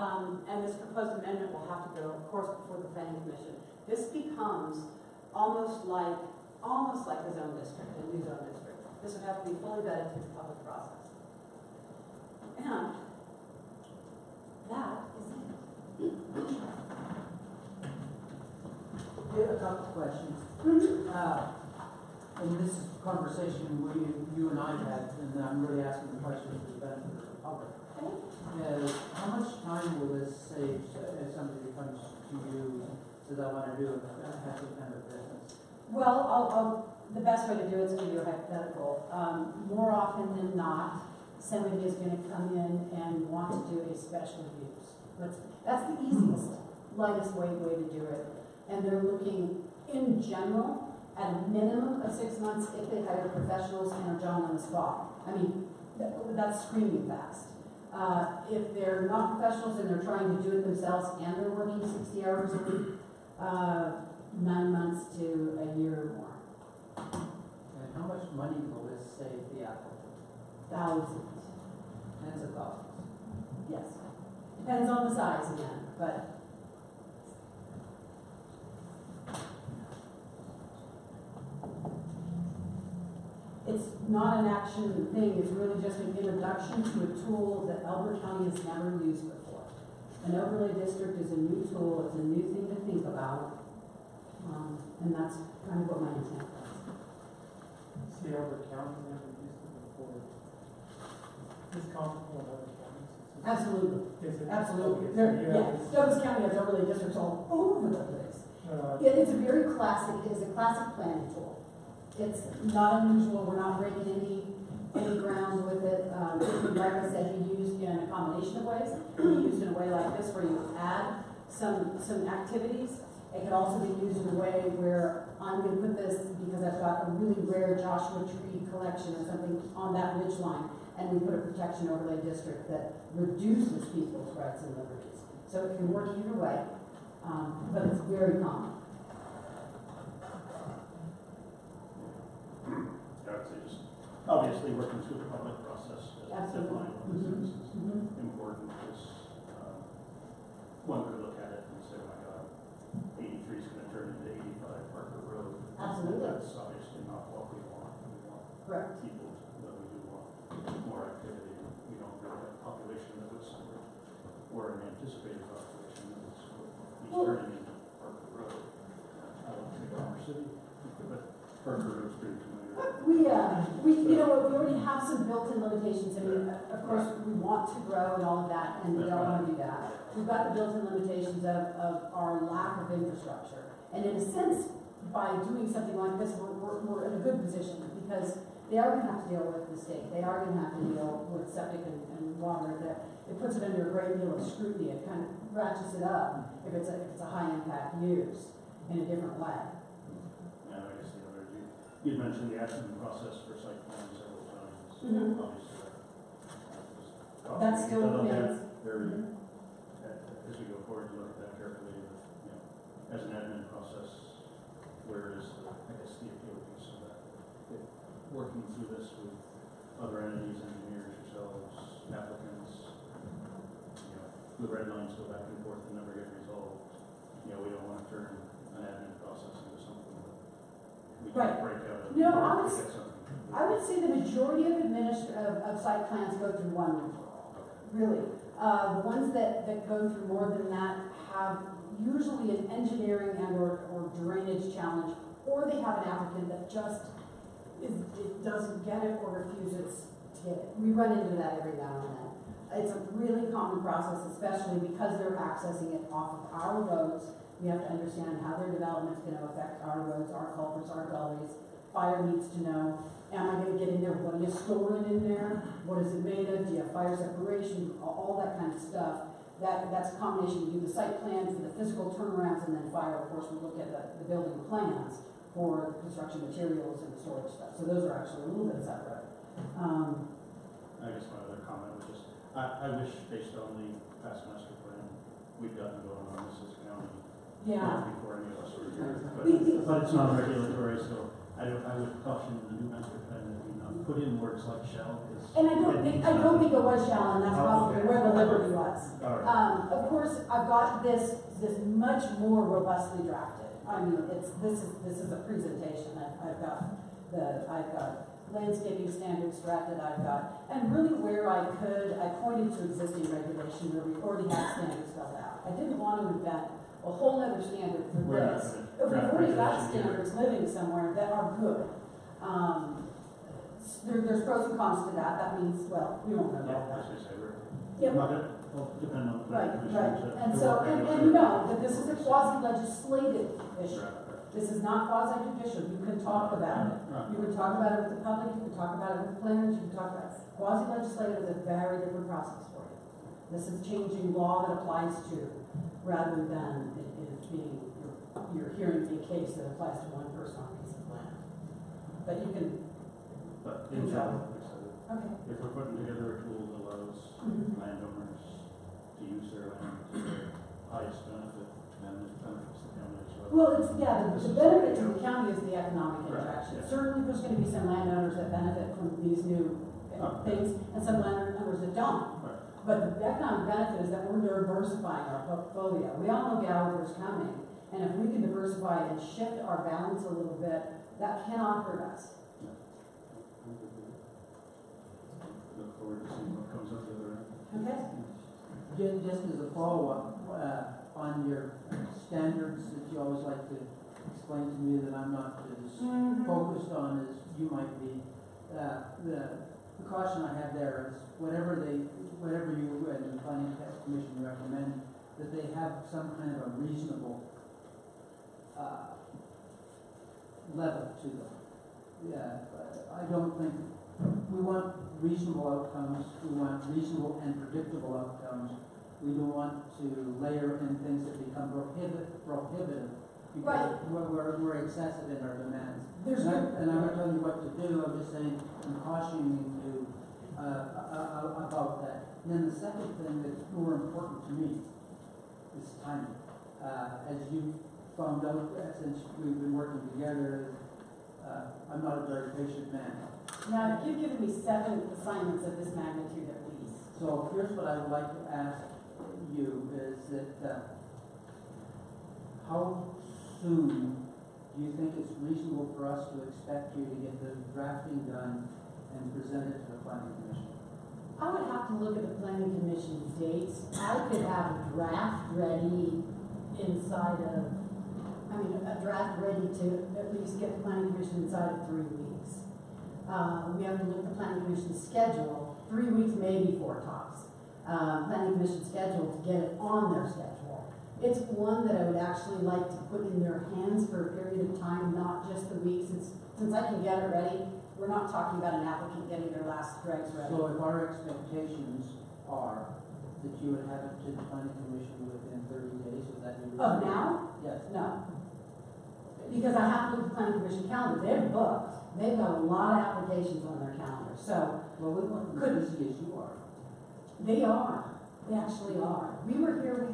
And this proposed amendment will have to go, of course, before the planning commission. This becomes almost like a zone district, a new zone district. This would have to be fully vetted through the public process. And that is it. I have a couple of questions. And this is a conversation you and I had, and I'm really asking the question for the benefit of the public. How much time will this save if somebody comes to you and says, I want to do have some kind of business? Well, the best way to do it is give you a hypothetical. More often than not, somebody is going to come in and want to do a special use. That's the easiest, lightest way to do it. And they're looking, in general, at a minimum of 6 months if they hire professionals and are John on the spot. I mean, that's screaming fast. If they're not professionals and they're trying to do it themselves and they're working 60 hours a week, 9 months to a year or more. And how much money will this save the applicant? Thousands. Tens of thousands. Yes. Depends on the size again, but it's not an action thing. It's really just an introduction to a tool that Elbert County has never used before. An overlay district is a new tool. It's a new thing to think about. And that's kind of what my intent was. See, Elbert County never used it before. It's comparable in other counties. Absolutely. Is it? Absolutely. Okay, so Yeah, Douglas County has overlay districts all over the place. It's a very classic, it is a classic planning tool. It's not unusual. We're not breaking any ground with it. Like I said, he used in a combination of ways. He used in a way like this where you add some activities. It could also be used in a way where I'm going to put this because I've got a really rare Joshua tree collection or something on that ridge line, and we put a protection overlay district that reduces people's rights and liberties. So it can work either way, but it's very common. I would say just obviously working through the public process to define what this is important. Because one could look at it and say, oh my God, 83 is going to turn into 85 Parker Road. Absolutely. That's obviously not what we want. We want Correct. people, but we do want more activity. We don't really have a population that would support, or an anticipated population that would support these turning into Parker Road. I don't think Commerce City, but Parker Road's pretty familiar. We already have some built-in limitations. I mean, of course, we want to grow and all of that, and we don't want to do that. We've got the built-in limitations of our lack of infrastructure. And in a sense, by doing something like this, we're in a good position because they are going to have to deal with the state. They are going to have to deal with septic and water. It puts it under a great deal of scrutiny. It kind of ratchets it up if it's a high-impact use in a different way. Yeah, I guess the other, you mentioned the action process for site plans several times. Obviously, That's still look in at very, as we go forward, to look at that carefully. But, as an admin process, where is the appeal piece of that? Working through this with other entities, engineers, yourselves, applicants, the red lines go back and forth and never get resolved. We don't want to turn an admin process into something that we Right. can break out of. No, I I would say the majority of site plans go through one referral. Really. The ones that go through more than that have usually an engineering and or drainage challenge, or they have an applicant that just doesn't get it or refuses to get it. We run into that every now and then. It's a really common process, especially because they're accessing it off of our roads. We have to understand how their development is going to affect our roads, our culverts, our gullies. Fire needs to know, am I going to get in there? What are you storing in there? What is it made of? Do you have fire separation? All that kind of stuff. That's a combination. We do the site plan for the physical turnarounds, and then fire, of course, we look at the building plans for the construction materials and the storage stuff. So those are actually a little bit separate. I guess my other comment was just, I wish based on the past master plan, we've gotten going on this as a county. Yeah. Before any of us were here. But it's not regulatory, so I would caution the new master plan that we not put in words like shall, because. And I don't think it was shall, and that's Oh, probably okay. where the liberty was. All right. Of course, I've got this much more robustly drafted. I mean, this is a presentation. I've got landscaping standards drafted, and really where I could, I pointed to existing regulation where we already had standards spelled out. I didn't want to invent a whole other standard for We're not this. gonna If we've draft already got regulation here. standards living somewhere that are good. There's pros and cons to that. That means, well, we won't know Yeah, about that. as I say, we're Yep. not gonna, well, depend on the Right, planning right. commission to. And to so, work and regulatory- you know that this is a quasi-legislative issue. Right, right. This is not quasi-judicial. You can talk about it. Right. You can talk about it with the public, you can talk about it with planners, you can talk about it. Quasi-legislative is a very different process for you. This is changing law that applies to, rather than it being, you're hearing a case that applies to one person on a piece of land. But you can, But in general, like I said, okay. if we're putting together a tool that allows Mhm. landowners to use their land to their highest benefit, then it benefits the county as well. Well, it's, yeah, the benefit to the county is the economic Right, interaction. yeah. Certainly, there's gonna be some landowners that benefit from these new Oh. things, and some landowners that don't. Right. But the economic benefit is that we're diversifying our portfolio. We all know Gallagher's coming, and if we can diversify and shift our balance a little bit, that cannot hurt us. Look forward to seeing what comes up the other end. Okay? Just as a follow-up, on your standards that you always like to explain to me that I'm not as focused on as you might be, the caution I have there is whatever you and the planning commission recommend, that they have some kind of a reasonable level to them. Yeah, I don't think, we want reasonable outcomes, we want reasonable and predictable outcomes. We don't want to layer in things that become prohibitive because we're excessive in our demands. And I'm not telling you what to do, I'm just saying, I'm cautioning you about that. And then the second thing that's more important to me is timing. As you found out since we've been working together, I'm not a very patient man. Now, you've given me 7 assignments of this magnitude at least. So here's what I would like to ask you is that how soon do you think it's reasonable for us to expect you to get the drafting done and present it to the planning commission? I would have to look at the planning commission's dates. I could have a draft ready inside of, a draft ready to at least get the planning commission inside of 3 weeks. We have to look at the planning commission's schedule, 3 weeks maybe 4 tops. Planning commission schedule to get it on their schedule. It's one that I would actually like to put in their hands for a period of time, not just the week. Since I can get it ready, we're not talking about an applicant getting their last dregs ready. So if our expectations are that you would have it to the planning commission within 30 days, would that be reasonable? Oh, now? Yes. No. Because I have to look at the planning commission calendar. They're booked. They've got a lot of applications on their calendar. So Well, we want Could- as busy as you are. they are. They actually are. We were here,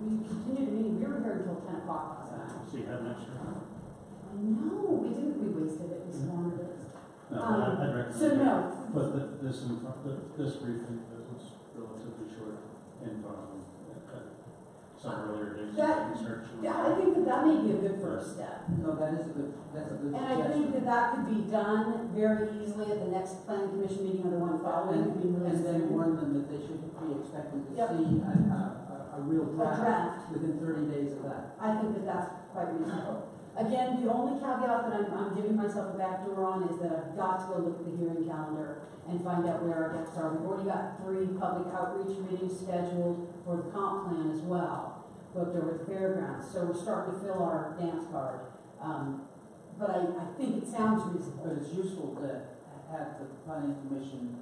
we continued the meeting. We were here until 10 o'clock last night. So you have an extra? No, we didn't. We wasted it. We squandered it. No, I'd recommend. So no. Put this in front, this briefing that was relatively short in front of them at some earlier dates. That- Research. Yeah, I think that may be a good first step. No, that's a good And I suggestion. think that could be done very easily at the next planning commission meeting or the one following. I mean, really And then soon. warn them that they should be expecting to Yep. see a real A draft draft. within 30 days of that. I think that that's quite reasonable. Again, the only caveat that I'm giving myself a backdoor on is that I've got to go look at the hearing calendar and find out where our gaps are. We've already got 3 public outreach meetings scheduled for the comp plan as well, booked over at the fairgrounds. So we're starting to fill our dance card. But I think it sounds But reasonable. it's useful to have the planning commission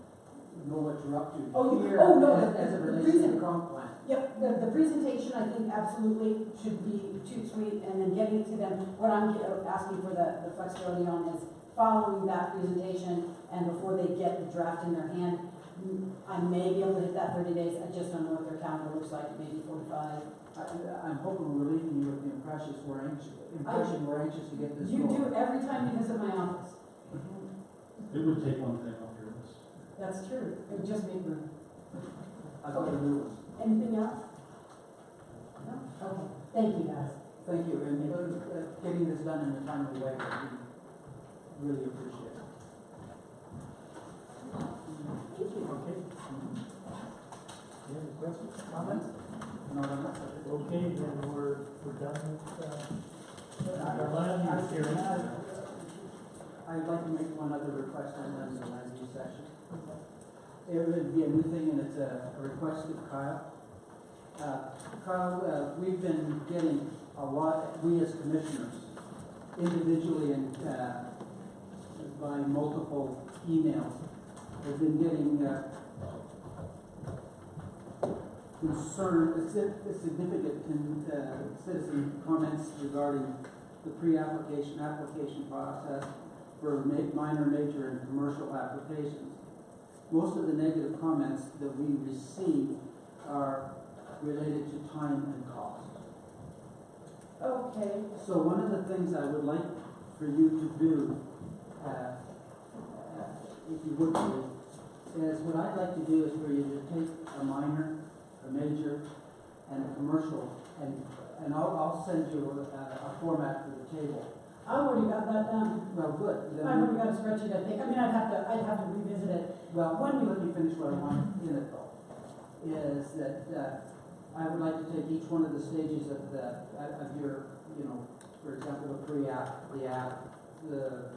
know what you're up to Oh, here no, as it the relates to the reason- comp plan. Yep, the presentation, I think, absolutely should be too sweet, and then getting it to them. What I'm asking for the flexibility on is following that presentation, and before they get the draft in their hand, I may be able to hit that 30 days. I just don't know what their calendar looks like, maybe 45. I'm hoping we're leaving you with the impression we're anxious to get this You going. do every time you visit my office. It would take one thing off your list. That's true. It would just make room. I've got a new one. Anything else? No? Okay. Thank you, guys. Thank you, and getting this done in a timely way, we really appreciate it. Thank you. Okay. Any questions, comments? No, no, no. Okay, then we're done with, our land use hearing. I'd like to make one other request on the land use section. It would be a new thing, and it's a request of Kyle. Kyle, we've been getting a lot, we as commissioners, individually and by multiple emails, have been getting concern, significant citizen comments regarding the pre-application, application process for minor, major, and commercial applications. Most of the negative comments that we receive are related to time and cost. Okay. So one of the things I would like for you to do, if you would please, is what I'd like to do is for you to take a minor, a major, and a commercial, and I'll send you a format for the table. I already got that done. Well, good. Then- I've already got a spreadsheet, I think. I mean, I'd have to revisit it. Well, let me finish what I want in it though, is that I would like to take each one of the stages of your, for example, the pre-app, the app, the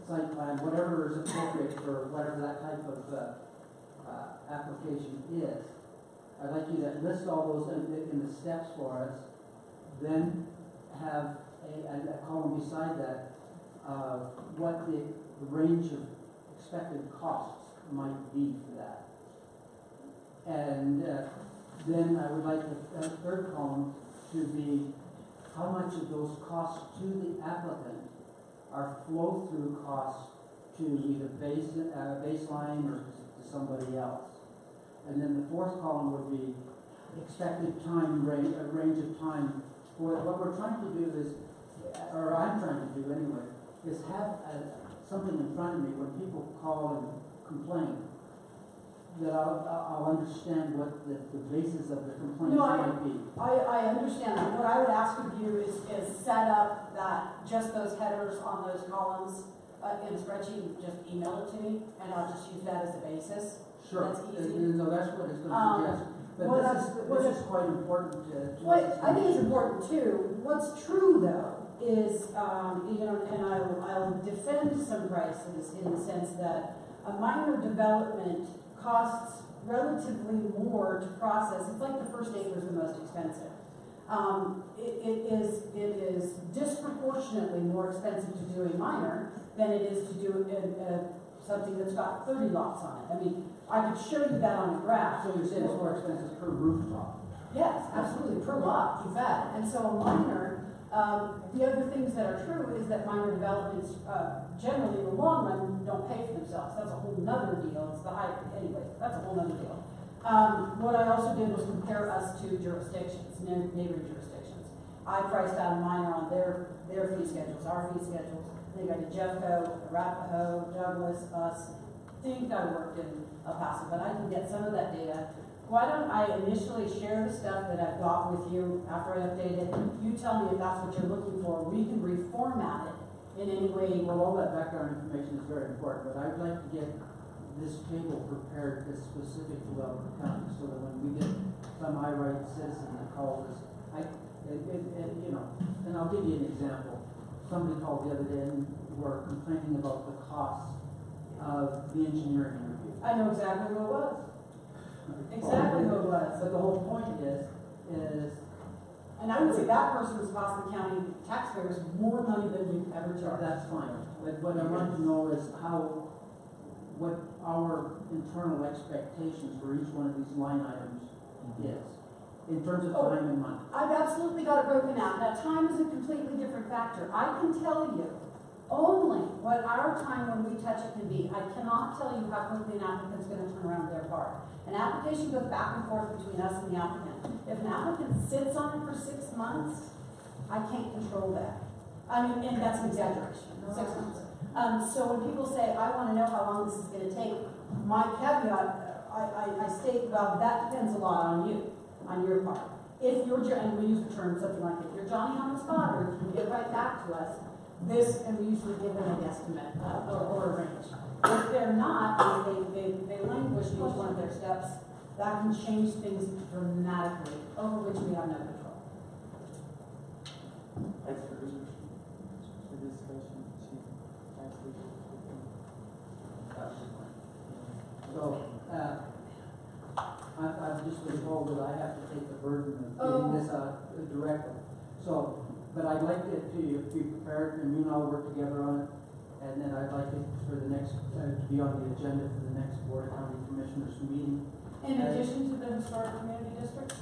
site plan, whatever is appropriate for whatever that type of application is. I'd like you to list all those in the steps for us, then have a column beside that what the range of expected costs might be for that. And then I would like the third column to be how much of those costs to the applicant are flow-through costs to either baseline or to somebody else. And then the fourth column would be expected time range, a range of time. What we're trying to do is, or I'm trying to do anyway, is have something in front of me when people call and complain, that I'll understand what the basis of the complaints might be. I understand that. What I would ask of you is set up that, just those headers on those columns in a spreadsheet, just email it to me, and I'll just use that as a basis. Sure. That's easy. No, that's what it's going to suggest. But this is quite important to What I think is important too, what's true though, is, and I'll defend some prices in the sense that a minor development costs relatively more to process. It's like the first acre is the most expensive. It is disproportionately more expensive to do a minor than it is to do something that's got 30 lots on it. I mean, I could show you that on a graph. So you're saying it's more expensive per rooftop? Yes, absolutely, per lot, you bet. And so a minor, the other things that are true is that minor developments, generally in the long run, don't pay for themselves. That's a whole nother deal. It's the high, anyway, that's a whole nother deal. What I also did was compare us to jurisdictions, neighboring jurisdictions. I priced out a minor on their fee schedules, our fee schedules. I think I did Jeffco, Arapahoe, Douglas, us. I think I worked in El Paso, but I can get some of that data. Why don't I initially share the stuff that I've got with you after I update it? You tell me if that's what you're looking for. We can reformat it in any way. Well, all that background information is very important, but I'd like to get this table prepared as specific to Elbert County, so that when we get some irate citizen that calls us, and I'll give you an example. Somebody called the other day and were complaining about the cost of the engineering review. I know exactly who it was. Exactly who it was. But the whole point is, And I would say that person was costing the county taxpayers more money than we've ever charged. that's fine. But what I want to know is what our internal expectations for each one of these line items is, in terms of time and money. I've absolutely got it broken out. Now, time is a completely different factor. I can tell you only what our time when we touch it can be. I cannot tell you how quickly an applicant's going to turn around their part. An application goes back and forth between us and the applicant. If an applicant sits on it for 6 months, I can't control that. I mean, and that's an exaggeration, 6 months. So when people say, I wanna know how long this is gonna take, my caveat, I state, well, that depends a lot on you, on your part. If you're, and we use the term something like, if you're Johnny on the spot, or if you get right back to us, this, and we usually give them a guesstimate, or a range. If they're not, and they languish each one of their steps, that can change things dramatically, over which we have no control. Thanks for the discussion, Chief. So, I've just been told that I have to take the burden of getting this out directly. So, but I'd like it to be prepared, and you and I will work together on it. And then I'd like it for the next, to be on the agenda for the next Board of County Commissioners meeting. In addition to the historic community district?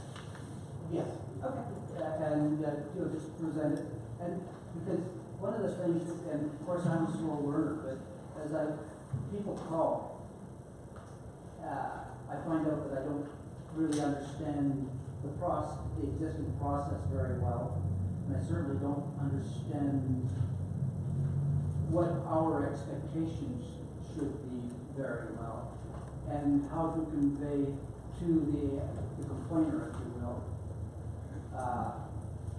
Yes. Okay. And you'll just present it. And because one of the things, and of course I'm a slow learner, but as people call, I find out that I don't really understand the existing process very well. And I certainly don't understand what our expectations should be very well, and how to convey to the complainer, if you will,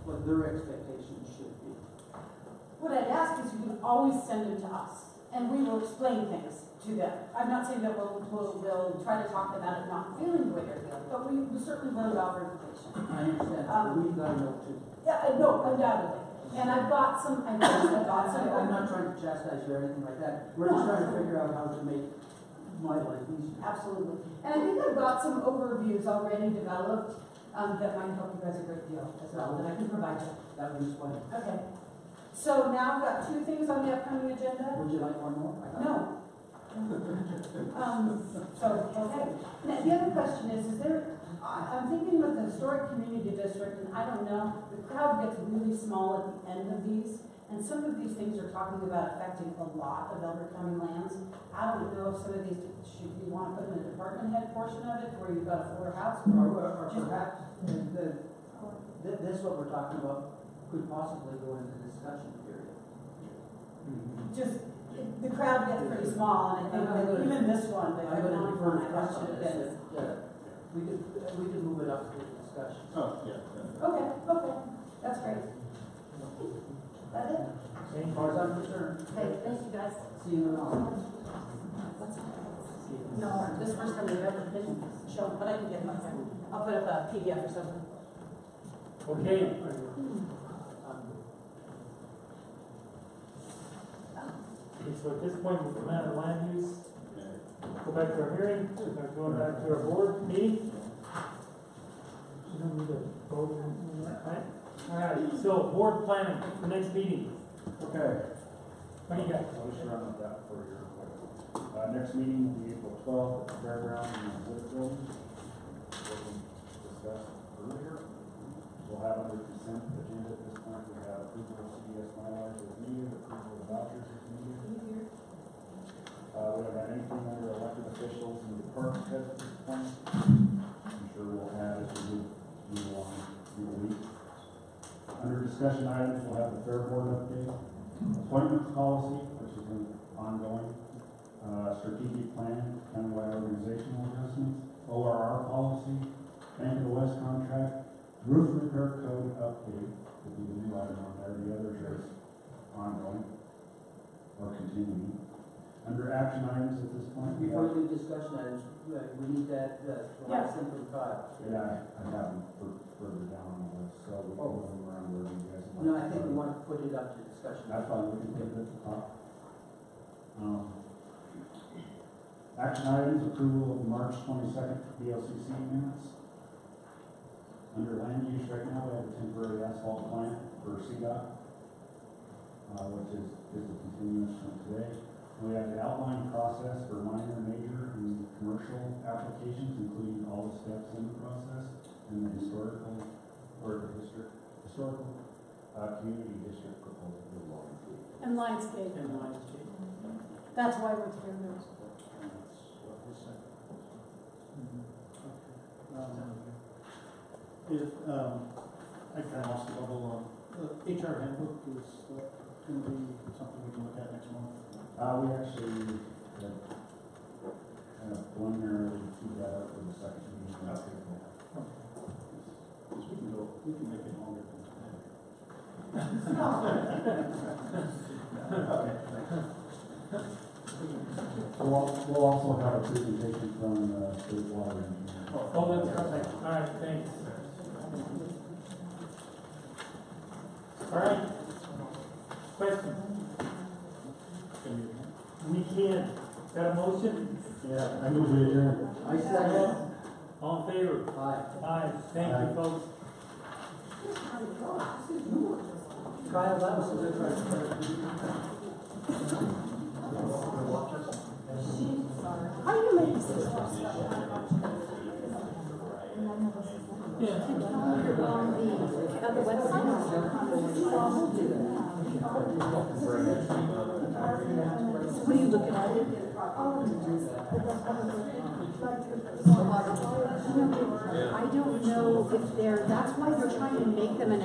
what their expectations should be. What I'd ask is you can always send them to us, and we will explain things to them. I'm not saying that we'll try to talk them out of not feeling the way they're feeling, but we certainly will offer information. I understand, but we've got to know too. Yeah, no, undoubtedly. And I've got some, I'm not trying to chastise you or anything like that. We're just trying to figure out how to make my life easier. Absolutely. And I think I've got some overviews already developed that might help you guys a great deal as well, that I can provide you. That would be fun. Okay. So now I've got 2 things on the upcoming agenda. Would you like one more? No. Okay. Now, the other question is there, I'm thinking with the historic community district, and I don't know, the crowd gets really small at the end of these, and some of these things are talking about affecting a lot of Elbert County lands. I don't know if some of these, should you want to put in the department head portion of it, where you've got a fuller house, Or perhaps, this what we're talking about could possibly go into the discussion period. just, the crowd gets pretty small, and I think that even this one, the I'm going to economic defer one, to I thought should have been. we could move it up to the discussion. Oh, yeah. Okay, that's great. That it? As far as I'm concerned, Okay, thank you guys. see you in an hour. No, this first time we've ever been shown, but I can get it up there. I'll put up a PDF or something. Okay. Okay, so at this point, with the matter of land use, go back to our hearing, we're going back to our board meeting. You don't need to vote on that, right? All right, so board planning, the next meeting, Okay, what do you got? I'll just run with that for you real quick. Next meeting will be April 12th at the fairgrounds in the Civic Building. As we discussed earlier, we'll have under consent agenda at this point, we have approval of CDS milers as needed, approval of vouchers as needed. We don't have anything under elected officials and department heads at this point. I'm sure we'll add as we move along through the week. Under discussion items, we'll have the fair board update, appointments policy, which is ongoing, strategic plan, countywide organizational adjustments, ORR policy, Bank of the West contract, roof repair code update, will be the new item on there. The others are ongoing or continuing. Under action items at this point, we Before have, you do discussion items, we need that, the last thing from Kyle. yeah, I have them further down on the list, so we can move them around where you guys want. No, I think we want to put it up to discussion. That's fine, we can put it at the top. Action items, approval of March 22nd BLCC minutes. Under land use right now, we have a temporary asphalt plant for CDOT, which is a continuous from today. We have the outline process for minor, major, and commercial applications, including all the steps in the process, and the historical community district proposal. And Lionsgate. And lines change. That's why we're here. And that's what this said. If, I kind of lost the bubble on, the HR handbook is going to be something we can look at next month. We actually had kind of preliminarily teed that up for the second meeting. We can make it longer than We'll also have a presentation from the state water engineer. Oh, that's perfect. All right, thanks. All right. Question? We can't. Got a motion? Yeah, I move to adjourn. I second. All in favor? Aye. Aye. Thank you, folks. Kyle, that was a good How do you make this? Yeah. On the website? What are you looking at? I don't know if they're, that's why they're trying to make them an